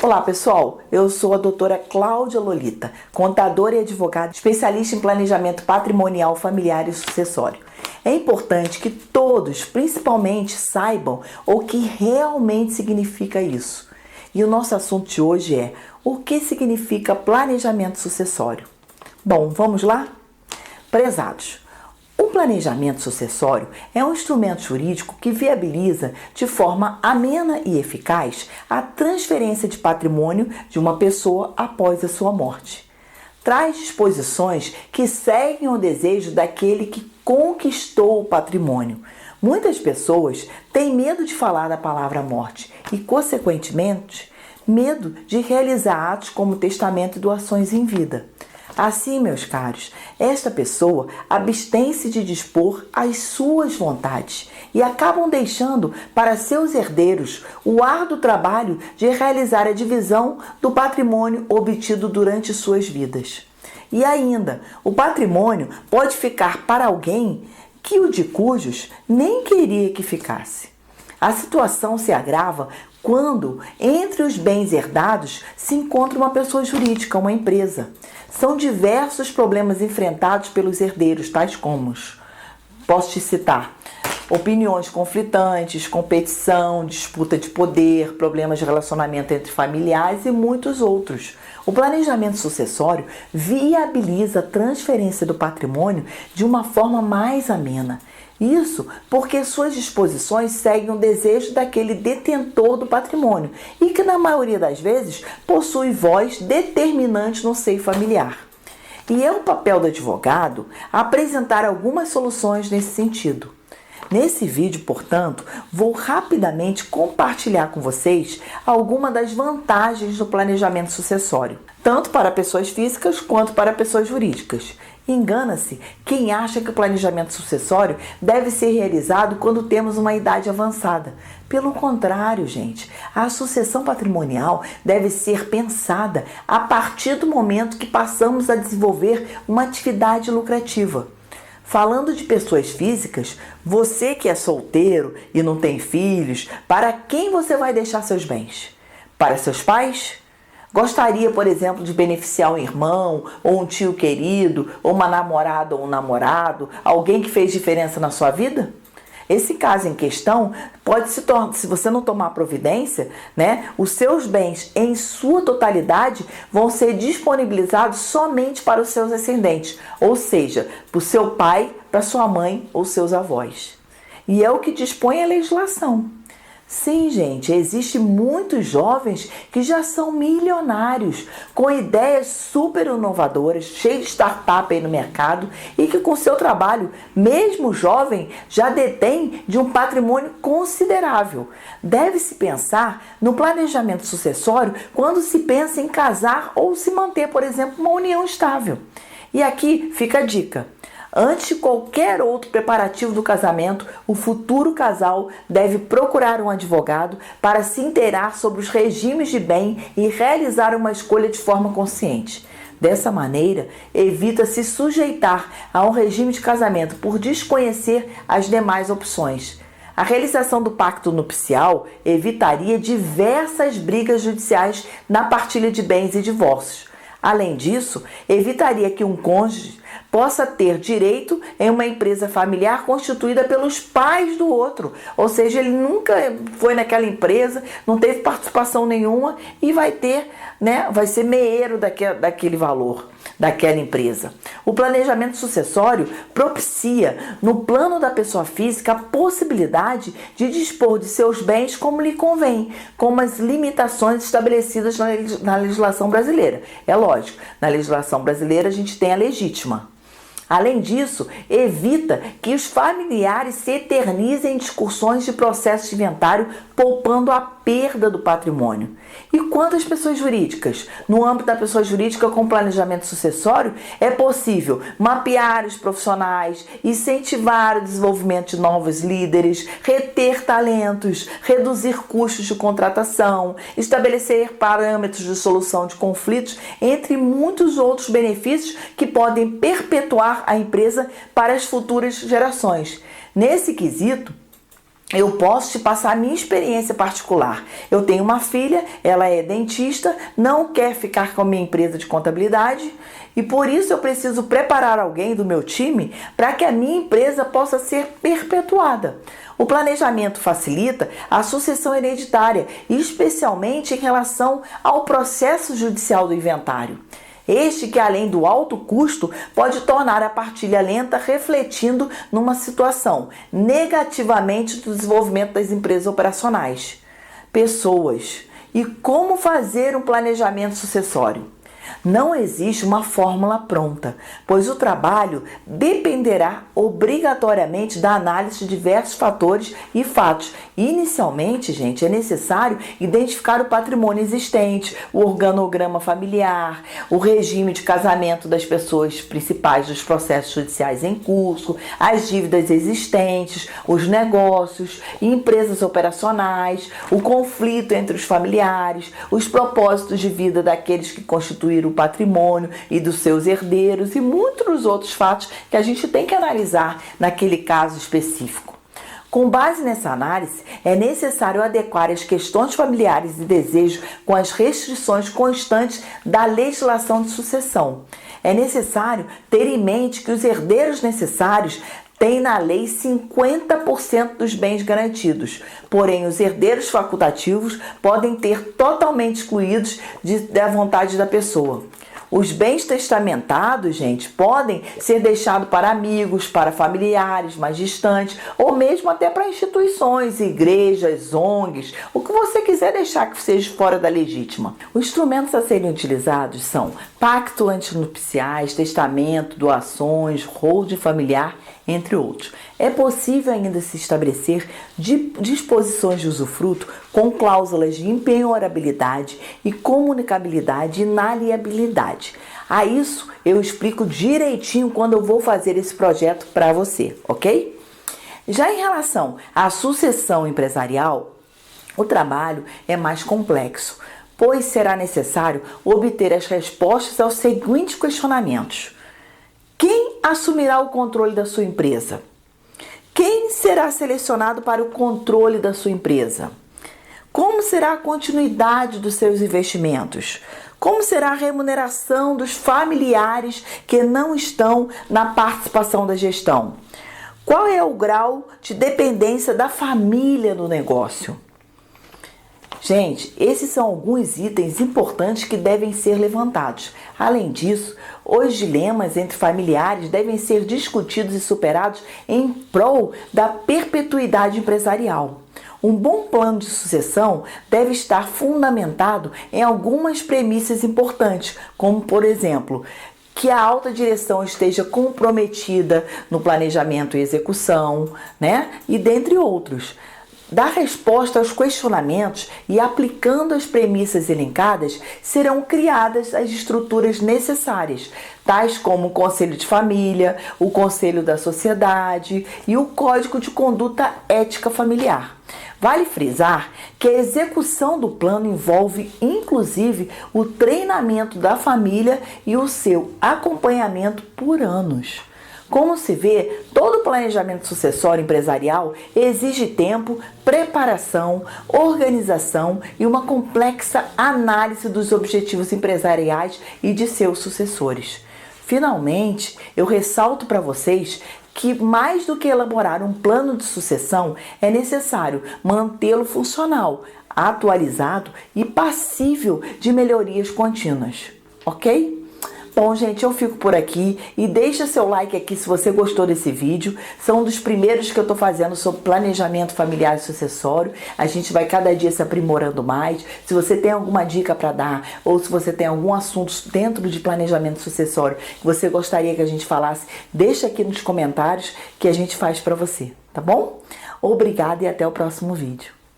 Olá pessoal, eu sou a doutora Cláudia Lolita, contadora e advogada, especialista em planejamento patrimonial, familiar e sucessório. É importante que todos, principalmente, saibam o que realmente significa isso. E o nosso assunto de hoje é o que significa planejamento sucessório. Bom, vamos lá? Prezados, o planejamento sucessório é um instrumento jurídico que viabiliza de forma amena e eficaz a transferência de patrimônio de uma pessoa após a sua morte. Traz disposições que seguem o desejo daquele que conquistou o patrimônio. Muitas pessoas têm medo de falar da palavra morte e, consequentemente, medo de realizar atos como testamento e doações em vida. Assim, meus caros, esta pessoa abstém-se de dispor as suas vontades e acabam deixando para seus herdeiros o árduo trabalho de realizar a divisão do patrimônio obtido durante suas vidas. E ainda, o patrimônio pode ficar para alguém que o de cujos nem queria que ficasse. A situação se agrava quando, entre os bens herdados, se encontra uma pessoa jurídica, uma empresa. São diversos problemas enfrentados pelos herdeiros, tais como, posso te citar, opiniões conflitantes, competição, disputa de poder, problemas de relacionamento entre familiares e muitos outros. O planejamento sucessório viabiliza a transferência do patrimônio de uma forma mais amena. Isso porque suas disposições seguem o desejo daquele detentor do patrimônio e que, na maioria das vezes, possui voz determinante no seio familiar. E é o papel do advogado apresentar algumas soluções nesse sentido. Nesse vídeo, portanto, vou rapidamente compartilhar com vocês algumas das vantagens do planejamento sucessório, tanto para pessoas físicas quanto para pessoas jurídicas. Engana-se quem acha que o planejamento sucessório deve ser realizado quando temos uma idade avançada. Pelo contrário, gente, a sucessão patrimonial deve ser pensada a partir do momento que passamos a desenvolver uma atividade lucrativa. Falando de pessoas físicas, você que é solteiro e não tem filhos, para quem você vai deixar seus bens? Para seus pais? Gostaria, por exemplo, de beneficiar um irmão, ou um tio querido, ou uma namorada ou um namorado, alguém que fez diferença na sua vida? Esse caso em questão pode se tornar, se você não tomar providência, os seus bens em sua totalidade vão ser disponibilizados somente para os seus descendentes, ou seja, para o seu pai, para sua mãe ou seus avós. E é o que dispõe a legislação. Sim, gente, existem muitos jovens que já são milionários, com ideias super inovadoras, cheios de startup aí no mercado e que com seu trabalho, mesmo jovem, já detém de um patrimônio considerável. Deve-se pensar no planejamento sucessório quando se pensa em casar ou se manter, por exemplo, uma união estável. E aqui fica a dica. Antes de qualquer outro preparativo do casamento, o futuro casal deve procurar um advogado para se inteirar sobre os regimes de bem e realizar uma escolha de forma consciente. Dessa maneira, evita se sujeitar a um regime de casamento por desconhecer as demais opções. A realização do pacto nupcial evitaria diversas brigas judiciais na partilha de bens e divórcios. Além disso, evitaria que um cônjuge possa ter direito em uma empresa familiar constituída pelos pais do outro. Ou seja, ele nunca foi naquela empresa, não teve participação nenhuma e vai ser meeiro daquele valor, daquela empresa. O planejamento sucessório propicia, no plano da pessoa física, a possibilidade de dispor de seus bens como lhe convém, com as limitações estabelecidas na legislação brasileira. É lógico, na legislação brasileira a gente tem a legítima. Além disso, evita que os familiares se eternizem em discussões de processo de inventário, poupando a perda do patrimônio. E quanto às pessoas jurídicas? No âmbito da pessoa jurídica com planejamento sucessório, é possível mapear os profissionais, incentivar o desenvolvimento de novos líderes, reter talentos, reduzir custos de contratação, estabelecer parâmetros de solução de conflitos, entre muitos outros benefícios que podem perpetuar a empresa para as futuras gerações. Nesse quesito, Eu posso te passar a minha experiência particular. Eu tenho uma filha, ela é dentista, não quer ficar com a minha empresa de contabilidade e por isso eu preciso preparar alguém do meu time para que a minha empresa possa ser perpetuada. O planejamento facilita a sucessão hereditária, especialmente em relação ao processo judicial do inventário. Este que, além do alto custo, pode tornar a partilha lenta, refletindo numa situação negativamente do desenvolvimento das empresas operacionais. Pessoas. E como fazer um planejamento sucessório? Não existe uma fórmula pronta, pois o trabalho dependerá obrigatoriamente da análise de diversos fatores e fatos. Inicialmente, gente, é necessário identificar o patrimônio existente, o organograma familiar, o regime de casamento das pessoas principais dos processos judiciais em curso, as dívidas existentes, os negócios, empresas operacionais, o conflito entre os familiares, os propósitos de vida daqueles que constituíram o patrimônio e dos seus herdeiros e muitos outros fatos que a gente tem que analisar naquele caso específico. Com base nessa análise, é necessário adequar as questões familiares e desejos com as restrições constantes da legislação de sucessão. É necessário ter em mente que os herdeiros necessários têm na lei 50% dos bens garantidos, porém os herdeiros facultativos podem ter totalmente excluídos da vontade da pessoa. Os bens testamentados, gente, podem ser deixados para amigos, para familiares mais distantes, ou mesmo até para instituições, igrejas, ONGs, o que você quiser deixar que seja fora da legítima. Os instrumentos a serem utilizados são pacto antinupciais, testamento, doações, holding familiar, entre outros. É possível ainda se estabelecer disposições de usufruto com cláusulas de impenhorabilidade e comunicabilidade e inaliabilidade. A isso eu explico direitinho quando eu vou fazer esse projeto para você, ok? Já em relação à sucessão empresarial, o trabalho é mais complexo, pois será necessário obter as respostas aos seguintes questionamentos. Quem assumirá o controle da sua empresa? Quem será selecionado para o controle da sua empresa? Como será a continuidade dos seus investimentos? Como será a remuneração dos familiares que não estão na participação da gestão? Qual é o grau de dependência da família no negócio? Gente, esses são alguns itens importantes que devem ser levantados. Além disso, os dilemas entre familiares devem ser discutidos e superados em prol da perpetuidade empresarial. Um bom plano de sucessão deve estar fundamentado em algumas premissas importantes, como, por exemplo, que a alta direção esteja comprometida no planejamento e execução, e dentre outros. Dar resposta aos questionamentos e aplicando as premissas elencadas, serão criadas as estruturas necessárias, tais como o Conselho de Família, o Conselho da Sociedade e o Código de Conduta Ética Familiar. Vale frisar que a execução do plano envolve, inclusive, o treinamento da família e o seu acompanhamento por anos. Como se vê, todo planejamento sucessório empresarial exige tempo, preparação, organização e uma complexa análise dos objetivos empresariais e de seus sucessores. Finalmente, eu ressalto para vocês que mais do que elaborar um plano de sucessão, é necessário mantê-lo funcional, atualizado e passível de melhorias contínuas, ok? Bom, gente, eu fico por aqui e deixa seu like aqui se você gostou desse vídeo. São um dos primeiros que eu tô fazendo sobre planejamento familiar e sucessório. A gente vai cada dia se aprimorando mais. Se você tem alguma dica para dar ou se você tem algum assunto dentro de planejamento sucessório que você gostaria que a gente falasse, deixa aqui nos comentários que a gente faz para você, tá bom? Obrigada e até o próximo vídeo.